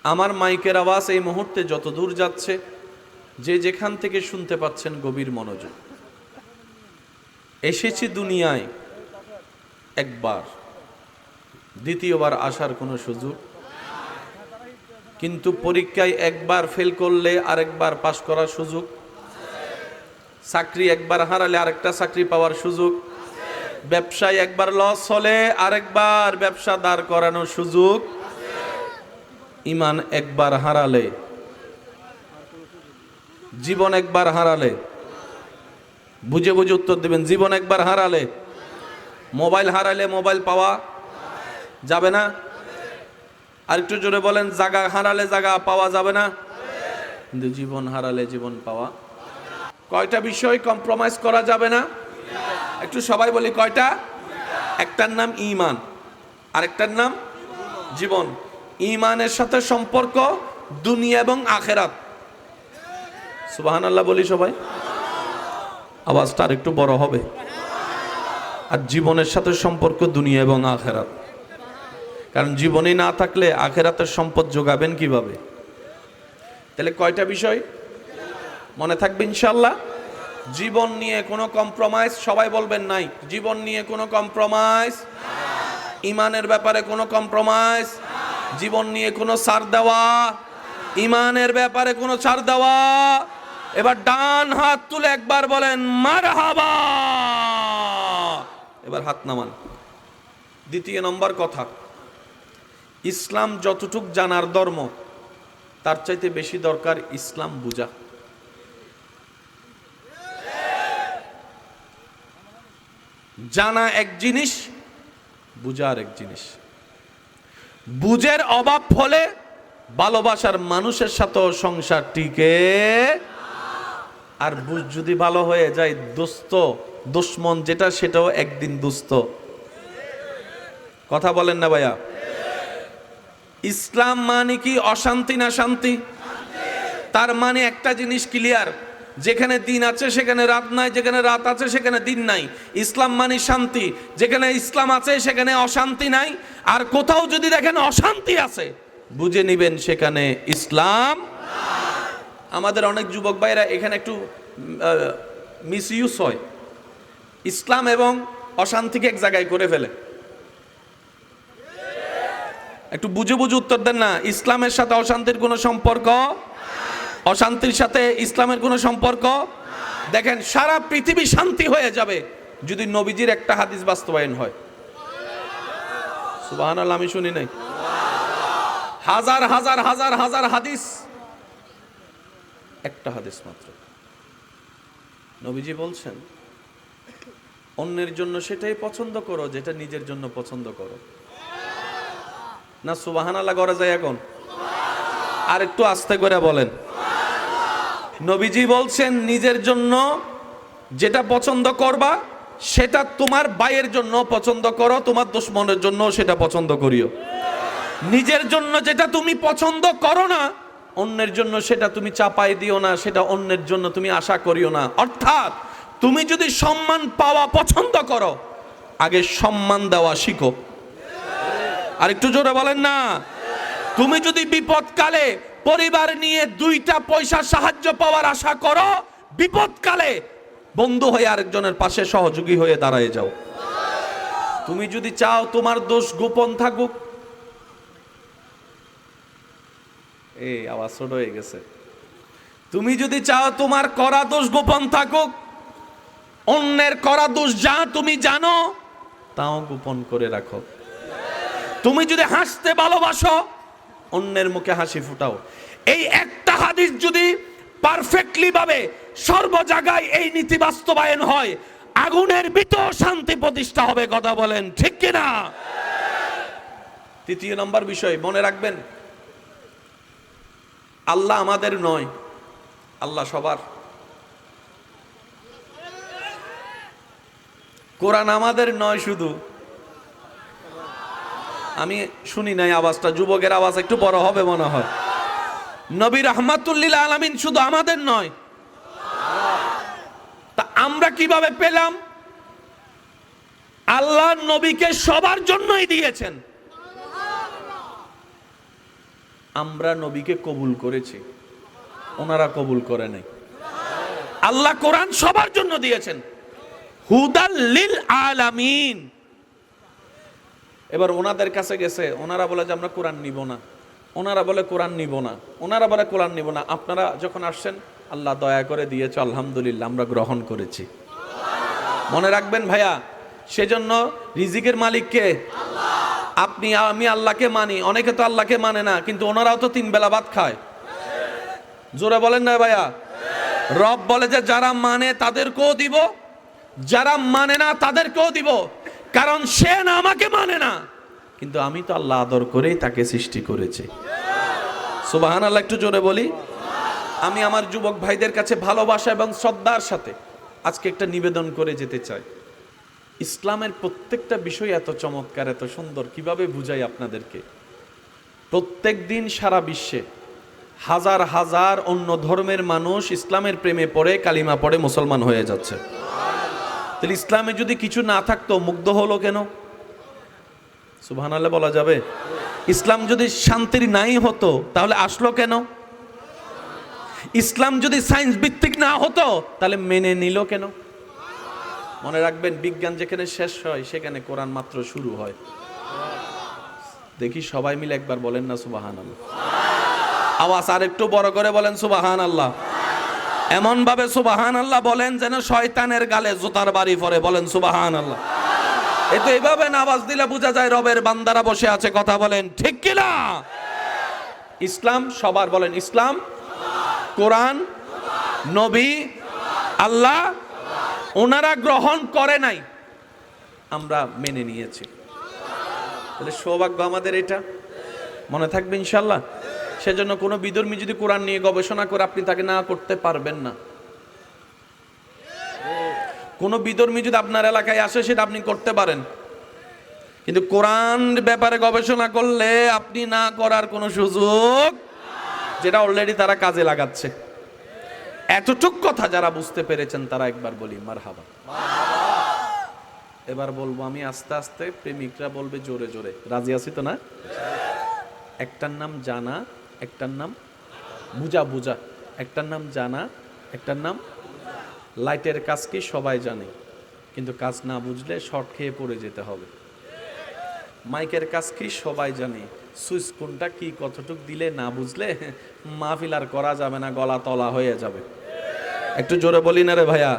আমার মাইকের আওয়াজ এই মুহূর্তে যত দূর যাচ্ছে, যে যেখান থেকে শুনতে পাচ্ছেন গভীর মনোযোগ। এসেছি দুনিয়ায় একবার, দ্বিতীয়বার আসার কোনো সুযোগ, কিন্তু পরীক্ষায় একবার ফেল করলে আরেকবার পাশ করার সুযোগ, চাকরি একবার হারালে আরেকটা চাকরি পাওয়ার সুযোগ, ব্যবসায় একবার লস হলে আরেকবার ব্যবসা দাঁড় করানোর সুযোগ, ঈমান একবার হারালে, জীবন একবার হারালে, বুঝে বুঝে উত্তর দেবেন, জীবন একবার হারালে, মোবাইল হারালে মোবাইল পাওয়া যাবে না। আরেকটু জোরে বলেন, জায়গা হারালে জায়গা পাওয়া যাবে না, কিন্তু জীবন হারালে জীবন পাওয়া। কয়টা বিষয় কম্প্রোমাইজ করা যাবে না? একটু সবাই বলি কয়টা? একটার নাম ঈমান, আরেকটার নাম জীবন। ঈমানের সাথে সম্পর্ক দুনিয়া এবং আখেরাত। সুবহানাল্লাহ বলি সবাই, আওয়াজটা আর একটু বড় হবে। আর জীবনের সাথে সম্পর্ক দুনিয়া এবং আখেরাত, কারণ জীবনই না থাকলে আখেরাতের সম্পদ যোগাবেন কিভাবে? তাহলে কয়টা বিষয় মনে থাকবে ইনশাআল্লাহ? জীবন নিয়ে কোনো কম্প্রোমাইজ, সবাই বলবেন নাই। জীবন নিয়ে কোনো কম্প্রোমাইজ, ঈমানের ব্যাপারে কোনো কম্প্রোমাইজ, জীবন নিয়ে কোনো ছাড় দেওয়া, ঈমানের ব্যাপারে কোনো ছাড় দেওয়া। এবার ডান হাত তুলে একবার বলেন মারহাবা। এবার হাত নামান। দ্বিতীয় নম্বর কথা, ইসলাম যতটুক জানার ধর্ম, তার চাইতে বেশি দরকার ইসলাম বুঝা। জানা এক জিনিস, বুঝা আর এক জিনিস। বুঝের অভাব ফলে ভালোবাসার মানুষের সাথে সংসার টিকে, আর বুঝ যদি ভালো হয়ে যায়, দোস্ত দুশ্মন যেটা সেটাও একদিন দোস্ত। কথা বলেন না ভাইয়া? ইসলাম মানে কি অশান্তি না শান্তি? তার মানে একটা জিনিস ক্লিয়ার, যেখানে দিন আছে সেখানে রাত নাই, যেখানে রাত আছে সেখানে দিন নাই। ইসলাম মানে শান্তি, যেখানে ইসলাম আছে সেখানে অশান্তি নাই। আর কোথাও যদি দেখেন অশান্তি আছে, বুঝে নিবেন সেখানে ইসলাম। আমাদের অনেক যুবক ভাইরা এখানে একটু মিসইউজ হয়, ইসলাম এবং অশান্তিকে এক জায়গায় করে ফেলে। একটু বুঝে বুঝে উত্তর দেন না। ইসলামের সাথে অশান্তির কোনো সম্পর্ক, অশান্তির সাথে ইসলামের কোনো সম্পর্ক। দেখেন সারা পৃথিবী শান্তি হয়ে যাবে যদি নবীজির একটা হাদিস বাস্তবায়ন হয়। সুবহানাল্লাহ, আমি শুনি নাই। হাজার হাজার হাজার হাজার হাদিস, একটা হাদিস মাত্র। নবীজি বলছেন, অন্যের জন্য সেটাই পছন্দ করো যেটা নিজের জন্য পছন্দ করো। না সুবহানাল্লাহ করা যায় এখন? আর একটু আস্তে করে বলেন। নবীজি বলছেন, নিজের জন্য যেটা পছন্দ করবা সেটা তোমার ভাইয়ের জন্য পছন্দ করো, তোমার দুশমনের জন্য সেটা পছন্দ করিও। নিজের জন্য যেটা তুমি পছন্দ করো না, অন্যের জন্য সেটা তুমি চাপাই দিও না, সেটা অন্যের জন্য তুমি আশা করিও না। অর্থাৎ তুমি যদি সম্মান পাওয়া পছন্দ করো, আগে সম্মান দেওয়া শিখো। আর একটু জোরে বলেন না। তুমি যদি বিপদকালে পরিবার নিয়ে দুইটা পয়সা সাহায্য পাওয়ার আশা করো, বিপদকালে বন্ধু হয়ে আরেকজনের পাশে সহযোগী হয়ে দাঁড়ায় যাও। তুমি যদি চাও তোমার দোষ গোপন থাকুক, এই আওয়াজ ছোট হয়ে গেছে। তুমি যদি চাও তোমার করা দোষ গোপন থাকুক, অন্যের করা দোষ যা তুমি জানো তাও গোপন করে রাখো। তুমি যদি হাসতে ভালোবাসো, অন্যের মুখে হাসি ফুটাও। এই একটা হাদিস যদি পারফেক্টলি ভাবে সর্ব জায়গায় এই নীতি বাস্তবায়ন হয়, আগুনের ভিতর শান্তি প্রতিষ্ঠা হবে। কথা বলেন ঠিক কিনা? তৃতীয় নম্বর বিষয় মনে রাখবেন, আল্লাহ আমাদের নয়, আল্লাহ সবার। কোরআন আমাদের নয় শুধু। আমি শুনি নাই আওয়াজটা, যুবকের আওয়াজ একটু বড় হবে মনে হয়। নবী রাহমাতুল লিল আলামিন শুধু আমাদের নয়। তা আমরা কিভাবে পেলাম? আল্লাহ নবীকে সবার জন্যই দিয়েছেন। আমরা নবীকে কবুল করেছি, ওনারা কবুল করে নাই। আল্লাহ কোরআন সবার জন্য দিয়েছেন, হুদাল লিল আলামিন। এবার ওনাদের কাছে গেছে, ওনারা বলে যে আমরা কোরআন নিব না, ওনারা বলে কোরআন নিব না, ওনারা বলে কোরআন নিব না। আপনারা যখন আসছেন, আল্লাহ দয়া করে দিয়েছে, আলহামদুলিল্লাহ আমরা গ্রহণ করেছি। মনে রাখবেন ভাইয়া, সেজন্য রিজিকের মালিক কে? আপনি আমি আল্লাহকে মানি, অনেকে তো আল্লাহকে মানে না, কিন্তু ওনারাও তো 3 বেলা ভাত খায়। জোরে বলেন না ভাইয়া? রব বলে যে যারা মানে তাদেরকেও দিব, যারা মানে না তাদেরকেও দিব, কারণ সে না আমাকে মানে না, কিন্তু আমি তো আল্লাহ আদর করেই তাকে সৃষ্টি করেছি। সুবহানাল্লাহ, একটু জোরে বলি। আমি আমার যুবক ভাইদের কাছে ভালোবাসা এবং শ্রদ্ধার সাথে আজকে একটা নিবেদন করে যেতে চাই। ইসলামের প্রত্যেকটা বিষয় এত চমৎকার, এত সুন্দর, কিভাবে বুঝাই আপনাদেরকে। প্রত্যেক দিন সারা বিশ্বে হাজার হাজার অন্য ধর্মের মানুষ ইসলামের প্রেমে পড়ে, কালিমা পড়ে মুসলমান হয়ে যাচ্ছে। তাহলে ইসলামে যদি কিছু না থাকতো, মুগ্ধ হলো কেন? সুবহানাল্লাহ বলা যাবে? ইসলাম যদি শান্তির নাই হতো, তাহলে আসলো কেন? ইসলাম যদি সায়েন্স ভিত্তিক না হতো, তাহলে মেনে নিল কেন? মনে রাখবেন, বিজ্ঞান যেখানে শেষ হয়, সেখানে কোরআন মাত্র শুরু হয়। দেখি সবাই মিলে একবার বলেন না সুবহানাল্লাহ। আওয়াজ আর একটু বড় করে বলেন সুবহানাল্লাহ। এমন ভাবে সুবহানাল্লাহ বলেন যেন শয়তানের গালে জুতার বাড়ি পড়ে। বলেন সুবহানাল্লাহ। এই তো এইভাবে আওয়াজ দিলে বোঝা যায় রবের বান্দারা বসে আছে। কথা বলেন ঠিক কি না? ইসলাম সবার, বলেন ইসলাম, কোরআন, নবী, আল্লাহ, ওনারা গ্রহণ করে নাই, আমরা মেনে নিয়েছি। তাহলে সৌভাগ্য আমাদের এটা, মনে থাকবে ইনশাল্লাহ। সেজন্য কোনো বিধর্মী যদি কোরআন নিয়ে গবেষণা করে, আপনি তাকে না করতে পারবেন না। কোনো বিধর্মী যদি আপনার এলাকায় আসে, সেটা আপনি করতে পারেন, কিন্তু কোরআন ব্যাপারে গবেষণা করলে আপনি না করার কোনো সুযোগ, যেটা অলরেডি তারা কাজে লাগাচ্ছে। এতটুক কথা যারা বুঝতে পেরেছেন, তারা একবার বলি মারহাবা। এবার বলবো আমি আস্তে আস্তে, প্রেমিকরা বলবে জোরে জোরে। রাজি আছি তো না? একটার নাম জানা, একটার নাম বুঝা। বুঝা, একটার নাম জানা, একটার নাম। লাইটের কাজ কি সবাই জানে, কিন্তু কাজ না বুঝলে শর্ট খেয়ে পড়ে যেতে হবে। মাইকের কাজ কি সবাই জানে, সুইচ কোনটা কি কতটুক দিলে না বুঝলে মাহফিল আর করা যাবে না, গলা তলা হয়ে যাবে। একটু জোরে বলি না রে ভাইয়া?